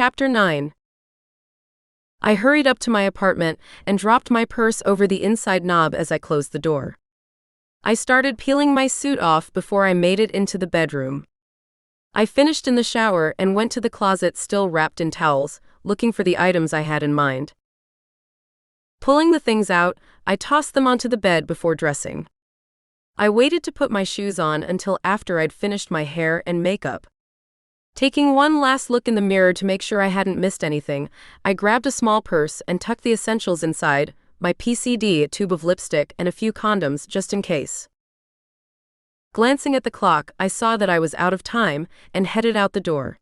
Chapter 9. I hurried up to my apartment and dropped my purse over the inside knob as I closed the door. I started peeling my suit off before I made it into the bedroom. I finished in the shower and went to the closet still wrapped in towels, looking for the items I had in mind. Pulling the things out, I tossed them onto the bed before dressing. I waited to put my shoes on until after I'd finished my hair and makeup. Taking one last look in the mirror to make sure I hadn't missed anything, I grabbed a small purse and tucked the essentials inside, my PCD, a tube of lipstick, and a few condoms just in case. Glancing at the clock, I saw that I was out of time and headed out the door.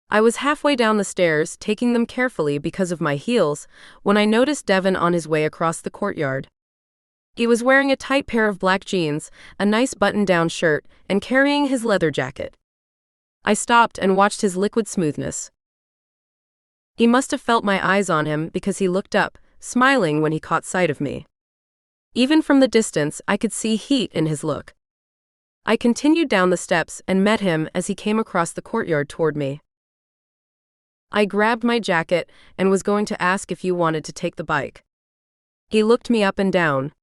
I was halfway down the stairs, taking them carefully because of my heels, when I noticed Devon on his way across the courtyard. He was wearing a tight pair of black jeans, a nice button-down shirt, and carrying his leather jacket. I stopped and watched his liquid smoothness. He must have felt my eyes on him because he looked up, smiling when he caught sight of me. Even from the distance, I could see heat in his look. I continued down the steps and met him as he came across the courtyard toward me. I grabbed my jacket and was going to ask if you wanted to take the bike. He looked me up and down.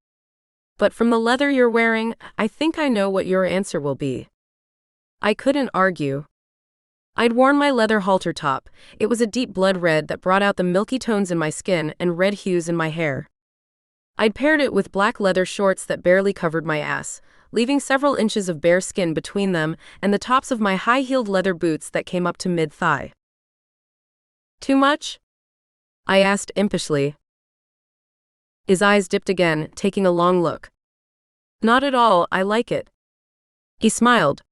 But from the leather you're wearing, I think I know what your answer will be. I couldn't argue. I'd worn my leather halter top. It was a deep blood red that brought out the milky tones in my skin and red hues in my hair. I'd paired it with black leather shorts that barely covered my ass, leaving several inches of bare skin between them and the tops of my high-heeled leather boots that came up to mid-thigh. Too much? I asked impishly. His eyes dipped again, taking a long look. Not at all, I like it. He smiled.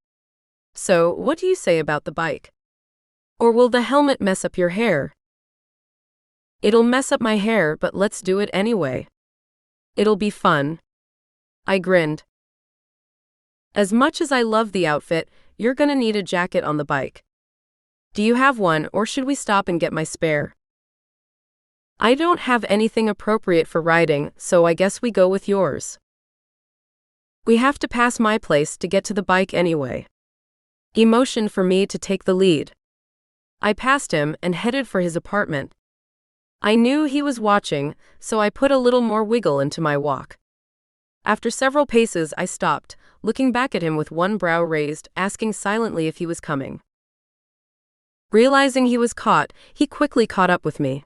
So, what do you say about the bike? Or will the helmet mess up your hair? It'll mess up my hair, but let's do it anyway. It'll be fun. I grinned. As much as I love the outfit, you're gonna need a jacket on the bike. Do you have one, or should we stop and get my spare? I don't have anything appropriate for riding, so I guess we go with yours. We have to pass my place to get to the bike anyway. He motioned for me to take the lead. I passed him and headed for his apartment. I knew he was watching, so I put a little more wiggle into my walk. After several paces, I stopped, looking back at him with one brow raised, asking silently if he was coming. Realizing he was caught, he quickly caught up with me.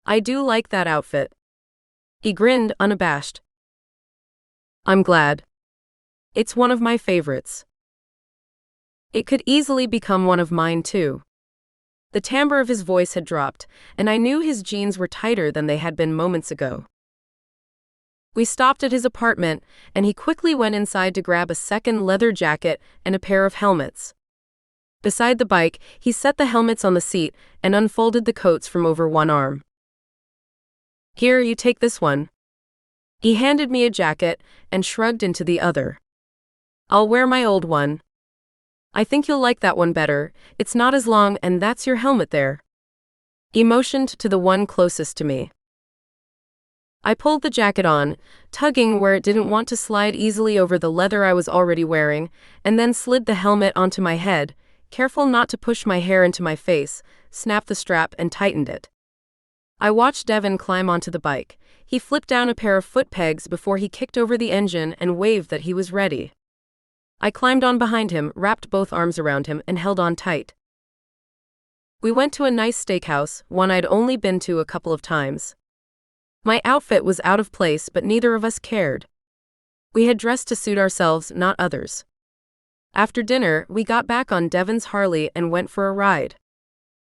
I do like that outfit. He grinned, unabashed. I'm glad. It's one of my favorites. It could easily become one of mine too. The timbre of his voice had dropped, and I knew his jeans were tighter than they had been moments ago. We stopped at his apartment, and he quickly went inside to grab a second leather jacket and a pair of helmets. Beside the bike, he set the helmets on the seat and unfolded the coats from over one arm. Here, you take this one. He handed me a jacket and shrugged into the other. I'll wear my old one. I think you'll like that one better, it's not as long and that's your helmet there. He motioned to the one closest to me. I pulled the jacket on, tugging where it didn't want to slide easily over the leather I was already wearing, and then slid the helmet onto my head, careful not to push my hair into my face, snapped the strap and tightened it. I watched Devon climb onto the bike. He flipped down a pair of foot pegs before he kicked over the engine and waved that he was ready. I climbed on behind him, wrapped both arms around him, and held on tight. We went to a nice steakhouse, one I'd only been to a couple of times. My outfit was out of place, but neither of us cared. We had dressed to suit ourselves, not others. After dinner, we got back on Devon's Harley and went for a ride.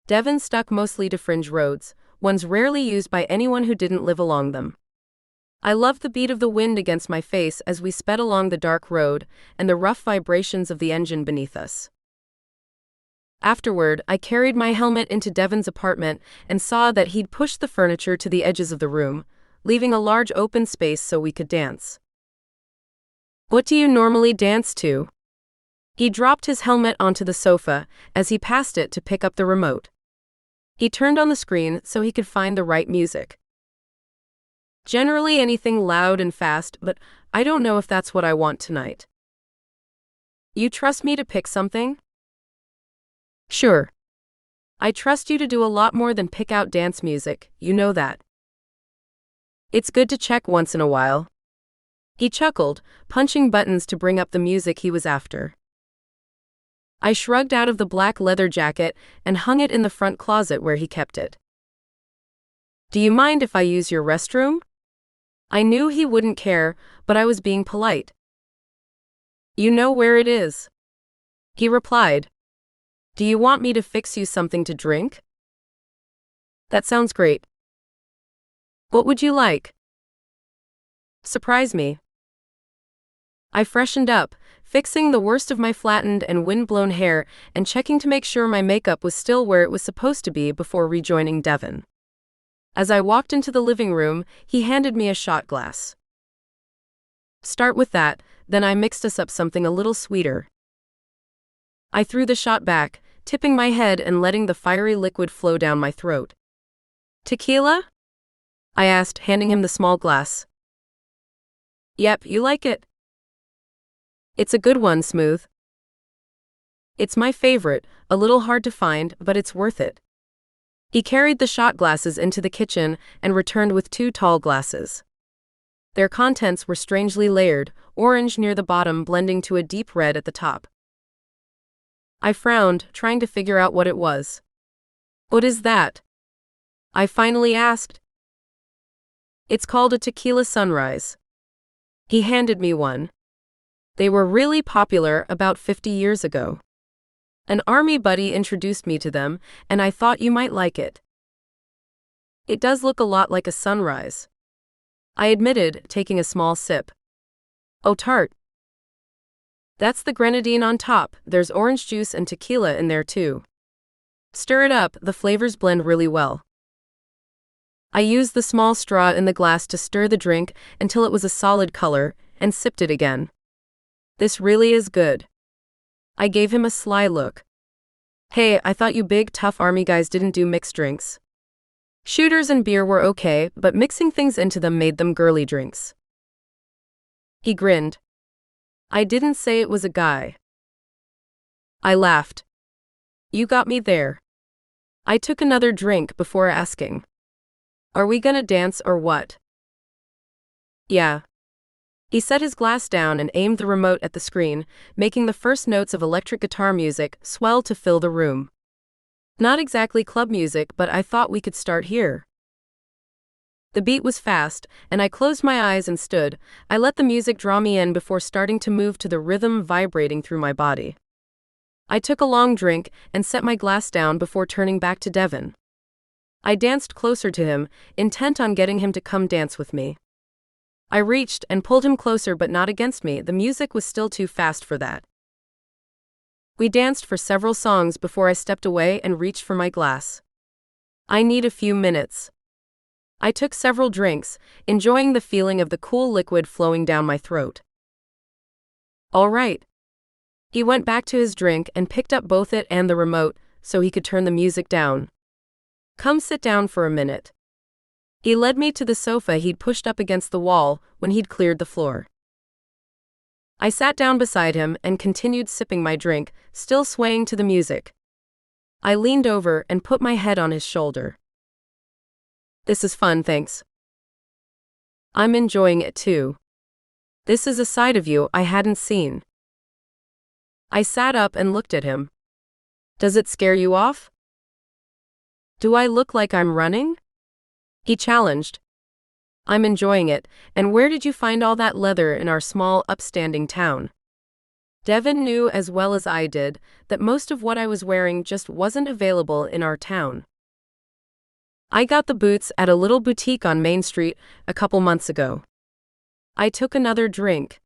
Devon stuck mostly to fringe roads, ones rarely used by anyone who didn't live along them. I loved the beat of the wind against my face as we sped along the dark road and the rough vibrations of the engine beneath us. Afterward, I carried my helmet into Devon's apartment and saw that he'd pushed the furniture to the edges of the room, leaving a large open space so we could dance. What do you normally dance to? He dropped his helmet onto the sofa as he passed it to pick up the remote. He turned on the screen so he could find the right music. Generally anything loud and fast, but I don't know if that's what I want tonight. You trust me to pick something? Sure. I trust you to do a lot more than pick out dance music, you know that. It's good to check once in a while. He chuckled, punching buttons to bring up the music he was after. I shrugged out of the black leather jacket and hung it in the front closet where he kept it. Do you mind if I use your restroom? I knew he wouldn't care, but I was being polite. You know where it is. He replied. Do you want me to fix you something to drink? That sounds great. What would you like? Surprise me. I freshened up, fixing the worst of my flattened and wind-blown hair and checking to make sure my makeup was still where it was supposed to be before rejoining Devon. As I walked into the living room, he handed me a shot glass. Start with that, then I mixed us up something a little sweeter. I threw the shot back, tipping my head and letting the fiery liquid flow down my throat. Tequila? I asked, handing him the small glass. Yep, you like it. It's a good one, Smooth. It's my favorite, a little hard to find, but it's worth it. He carried the shot glasses into the kitchen and returned with 2 tall glasses. Their contents were strangely layered, orange near the bottom blending to a deep red at the top. I frowned, trying to figure out what it was. What is that? I finally asked. It's called a tequila sunrise. He handed me one. They were really popular about 50 years ago. An army buddy introduced me to them, and I thought you might like it. It does look a lot like a sunrise, I admitted, taking a small sip. Oh, tart. That's the grenadine on top. There's orange juice and tequila in there too. Stir it up, the flavors blend really well. I used the small straw in the glass to stir the drink until it was a solid color, and sipped it again. This really is good. I gave him a sly look. Hey, I thought you big tough army guys didn't do mixed drinks. Shooters and beer were okay, but mixing things into them made them girly drinks. He grinned. I didn't say it was a guy. I laughed. You got me there. I took another drink before asking. Are we gonna dance or what? Yeah. He set his glass down and aimed the remote at the screen, making the first notes of electric guitar music swell to fill the room. Not exactly club music, but I thought we could start here. The beat was fast, and I closed my eyes and stood. I let the music draw me in before starting to move to the rhythm vibrating through my body. I took a long drink and set my glass down before turning back to Devon. I danced closer to him, intent on getting him to come dance with me. I reached and pulled him closer, but not against me. The music was still too fast for that. We danced for several songs before I stepped away and reached for my glass. I need a few minutes. I took several drinks, enjoying the feeling of the cool liquid flowing down my throat. All right. He went back to his drink and picked up both it and the remote so he could turn the music down. Come sit down for a minute. He led me to the sofa he'd pushed up against the wall when he'd cleared the floor. I sat down beside him and continued sipping my drink, still swaying to the music. I leaned over and put my head on his shoulder. This is fun, thanks. I'm enjoying it too. This is a side of you I hadn't seen. I sat up and looked at him. Does it scare you off? Do I look like I'm running? He challenged. I'm enjoying it, and where did you find all that leather in our small, upstanding town? Devon knew as well as I did that most of what I was wearing just wasn't available in our town. I got the boots at a little boutique on Main Street a couple months ago. I took another drink.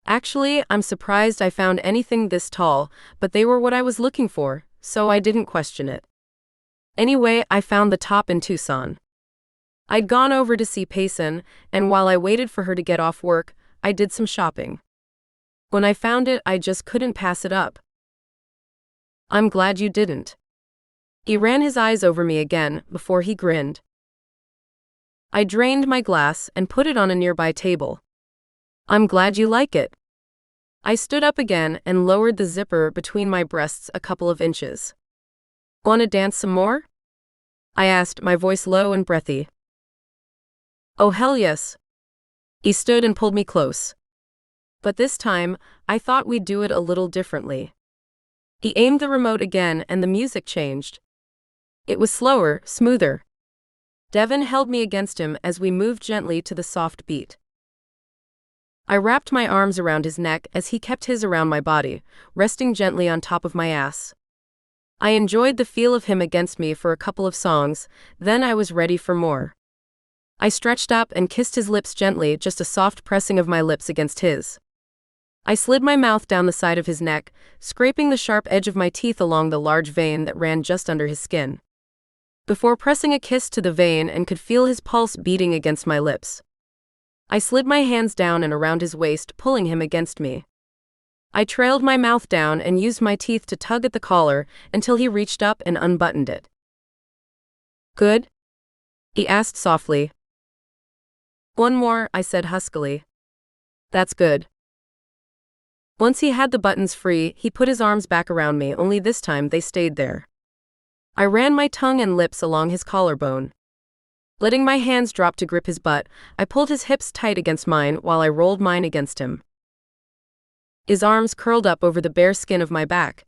Actually, I'm surprised I found anything this tall, but they were what I was looking for, so I didn't question it. Anyway, I found the top in Tucson. I'd gone over to see Payson, and while I waited for her to get off work, I did some shopping. When I found it, I just couldn't pass it up. I'm glad you didn't. He ran his eyes over me again before he grinned. I drained my glass and put it on a nearby table. I'm glad you like it. I stood up again and lowered the zipper between my breasts a couple of inches. "Wanna dance some more?" I asked, my voice low and breathy. "Oh, hell yes." He stood and pulled me close. But this time, I thought we'd do it a little differently. He aimed the remote again and the music changed. It was slower, smoother. Devon held me against him as we moved gently to the soft beat. I wrapped my arms around his neck as he kept his around my body, resting gently on top of my ass. I enjoyed the feel of him against me for a couple of songs, then I was ready for more. I stretched up and kissed his lips gently, just a soft pressing of my lips against his. I slid my mouth down the side of his neck, scraping the sharp edge of my teeth along the large vein that ran just under his skin. Before pressing a kiss to the vein and could feel his pulse beating against my lips. I slid my hands down and around his waist, pulling him against me. I trailed my mouth down and used my teeth to tug at the collar until he reached up and unbuttoned it. "Good?" he asked softly. "One more," I said huskily. "That's good." Once he had the buttons free, he put his arms back around me, only this time they stayed there. I ran my tongue and lips along his collarbone. Letting my hands drop to grip his butt, I pulled his hips tight against mine while I rolled mine against him. His arms curled up over the bare skin of my back.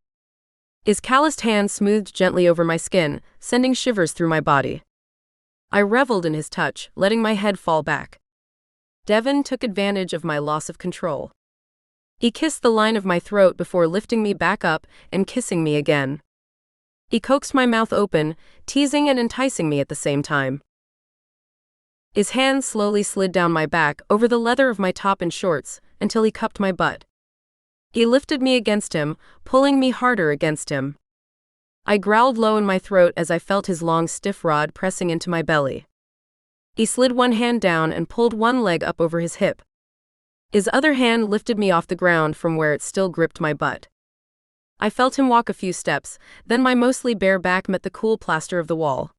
His calloused hand smoothed gently over my skin, sending shivers through my body. I reveled in his touch, letting my head fall back. Devon took advantage of my loss of control. He kissed the line of my throat before lifting me back up and kissing me again. He coaxed my mouth open, teasing and enticing me at the same time. His hand slowly slid down my back, over the leather of my top and shorts, until he cupped my butt. He lifted me against him, pulling me harder against him. I growled low in my throat as I felt his long stiff rod pressing into my belly. He slid one hand down and pulled one leg up over his hip. His other hand lifted me off the ground from where it still gripped my butt. I felt him walk a few steps, then my mostly bare back met the cool plaster of the wall.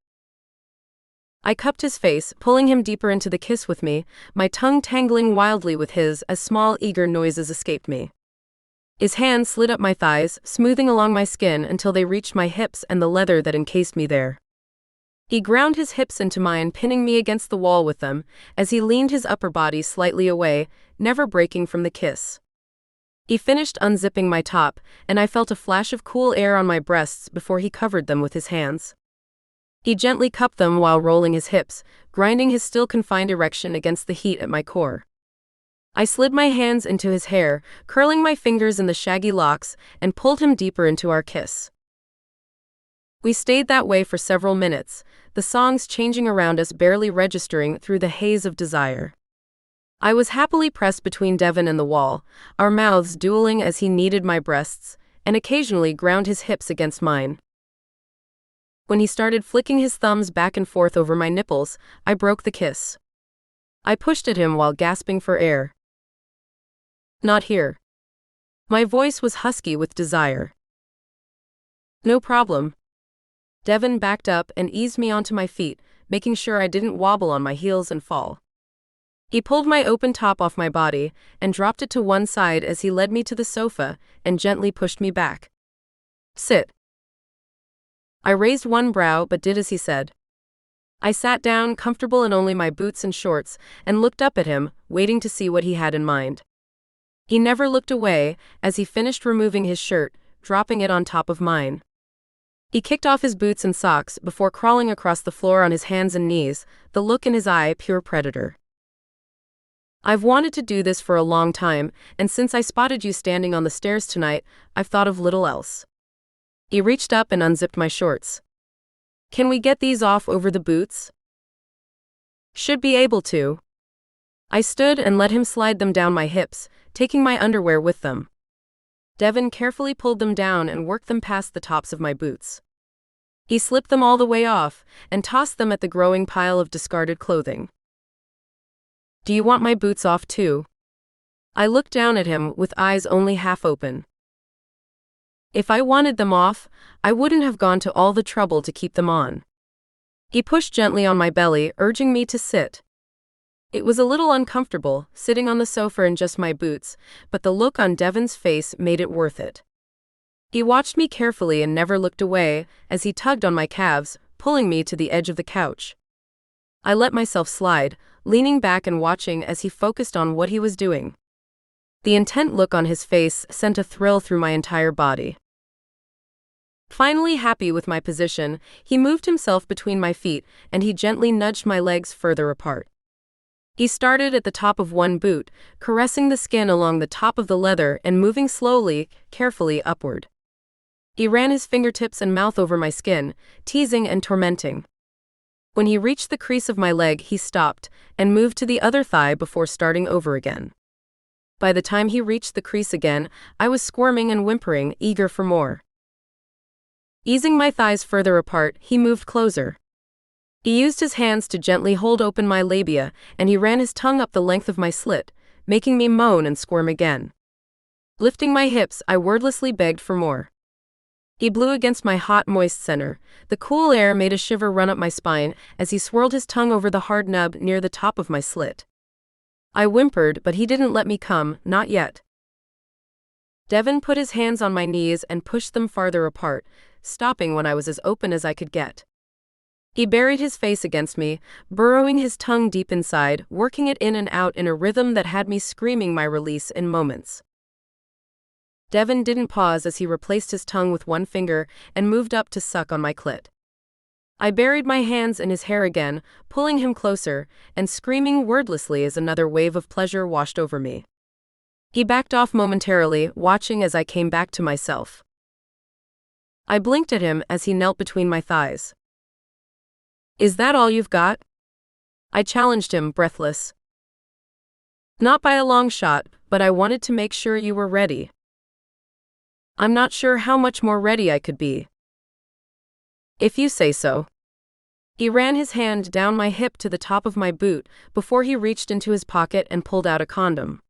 I cupped his face, pulling him deeper into the kiss with me, my tongue tangling wildly with his as small eager noises escaped me. His hand slid up my thighs, smoothing along my skin until they reached my hips and the leather that encased me there. He ground his hips into mine, pinning me against the wall with them, as he leaned his upper body slightly away, never breaking from the kiss. He finished unzipping my top, and I felt a flash of cool air on my breasts before he covered them with his hands. He gently cupped them while rolling his hips, grinding his still confined erection against the heat at my core. I slid my hands into his hair, curling my fingers in the shaggy locks, and pulled him deeper into our kiss. We stayed that way for several minutes, the songs changing around us barely registering through the haze of desire. I was happily pressed between Devon and the wall, our mouths dueling as he kneaded my breasts, and occasionally ground his hips against mine. When he started flicking his thumbs back and forth over my nipples, I broke the kiss. I pushed at him while gasping for air. "Not here." My voice was husky with desire. "No problem." Devon backed up and eased me onto my feet, making sure I didn't wobble on my heels and fall. He pulled my open top off my body and dropped it to one side as he led me to the sofa and gently pushed me back. "Sit." I raised one brow but did as he said. I sat down, comfortable in only my boots and shorts, and looked up at him, waiting to see what he had in mind. He never looked away as he finished removing his shirt, dropping it on top of mine. He kicked off his boots and socks before crawling across the floor on his hands and knees, the look in his eye pure predator. "I've wanted to do this for a long time, and since I spotted you standing on the stairs tonight, I've thought of little else." He reached up and unzipped my shorts. "Can we get these off over the boots?" "Should be able to." I stood and let him slide them down my hips, taking my underwear with them. Devon carefully pulled them down and worked them past the tops of my boots. He slipped them all the way off and tossed them at the growing pile of discarded clothing. "Do you want my boots off too?" I looked down at him with eyes only half open. If I wanted them off, I wouldn't have gone to all the trouble to keep them on. He pushed gently on my belly, urging me to sit. It was a little uncomfortable, sitting on the sofa in just my boots, but the look on Devon's face made it worth it. He watched me carefully and never looked away as he tugged on my calves, pulling me to the edge of the couch. I let myself slide, leaning back and watching as he focused on what he was doing. The intent look on his face sent a thrill through my entire body. Finally happy with my position, he moved himself between my feet and he gently nudged my legs further apart. He started at the top of one boot, caressing the skin along the top of the leather and moving slowly, carefully upward. He ran his fingertips and mouth over my skin, teasing and tormenting. When he reached the crease of my leg, he stopped and moved to the other thigh before starting over again. By the time he reached the crease again, I was squirming and whimpering, eager for more. Easing my thighs further apart, he moved closer. He used his hands to gently hold open my labia, and he ran his tongue up the length of my slit, making me moan and squirm again. Lifting my hips, I wordlessly begged for more. He blew against my hot, moist center. The cool air made a shiver run up my spine as he swirled his tongue over the hard nub near the top of my slit. I whimpered, but he didn't let me come, not yet. Devon put his hands on my knees and pushed them farther apart, stopping when I was as open as I could get. He buried his face against me, burrowing his tongue deep inside, working it in and out in a rhythm that had me screaming my release in moments. Devon didn't pause as he replaced his tongue with one finger and moved up to suck on my clit. I buried my hands in his hair again, pulling him closer, and screaming wordlessly as another wave of pleasure washed over me. He backed off momentarily, watching as I came back to myself. I blinked at him as he knelt between my thighs. "Is that all you've got?" I challenged him, breathless. "Not by a long shot, but I wanted to make sure you were ready." "I'm not sure how much more ready I could be." "If you say so." He ran his hand down my hip to the top of my boot before he reached into his pocket and pulled out a condom.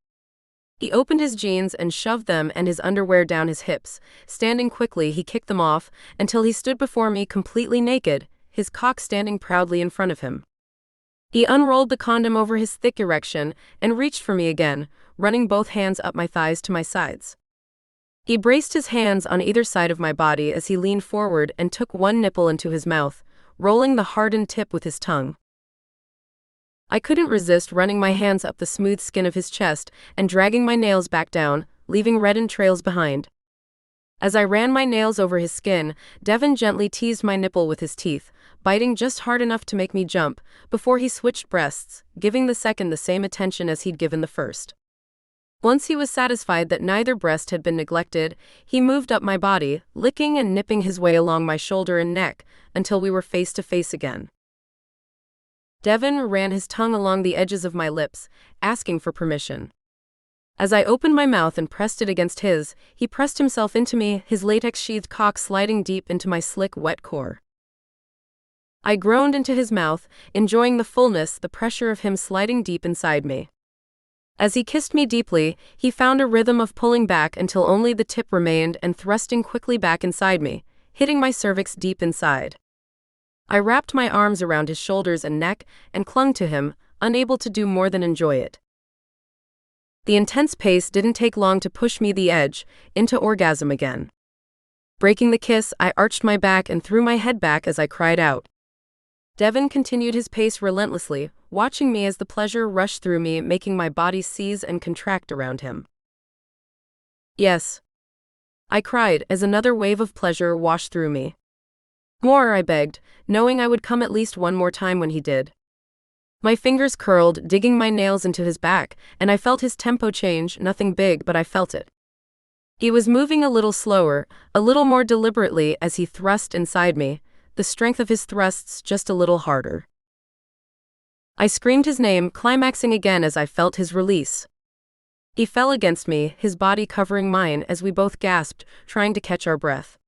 He opened his jeans and shoved them and his underwear down his hips. Standing quickly, he kicked them off until he stood before me completely naked, his cock standing proudly in front of him. He unrolled the condom over his thick erection and reached for me again, running both hands up my thighs to my sides. He braced his hands on either side of my body as he leaned forward and took one nipple into his mouth, rolling the hardened tip with his tongue. I couldn't resist running my hands up the smooth skin of his chest and dragging my nails back down, leaving reddened trails behind. As I ran my nails over his skin, Devon gently teased my nipple with his teeth, biting just hard enough to make me jump, before he switched breasts, giving the second the same attention as he'd given the first. Once he was satisfied that neither breast had been neglected, he moved up my body, licking and nipping his way along my shoulder and neck, until we were face to face again. Devon ran his tongue along the edges of my lips, asking for permission. As I opened my mouth and pressed it against his, he pressed himself into me, his latex-sheathed cock sliding deep into my slick, wet core. I groaned into his mouth, enjoying the fullness, the pressure of him sliding deep inside me. As he kissed me deeply, he found a rhythm of pulling back until only the tip remained and thrusting quickly back inside me, hitting my cervix deep inside. I wrapped my arms around his shoulders and neck and clung to him, unable to do more than enjoy it. The intense pace didn't take long to push me the edge, into orgasm again. Breaking the kiss, I arched my back and threw my head back as I cried out. Devon continued his pace relentlessly, watching me as the pleasure rushed through me, making my body seize and contract around him. "Yes," I cried as another wave of pleasure washed through me. "More," I begged, knowing I would come at least one more time when he did. My fingers curled, digging my nails into his back, and I felt his tempo change, nothing big, but I felt it. He was moving a little slower, a little more deliberately as he thrust inside me, the strength of his thrusts just a little harder. I screamed his name, climaxing again as I felt his release. He fell against me, his body covering mine as we both gasped, trying to catch our breath.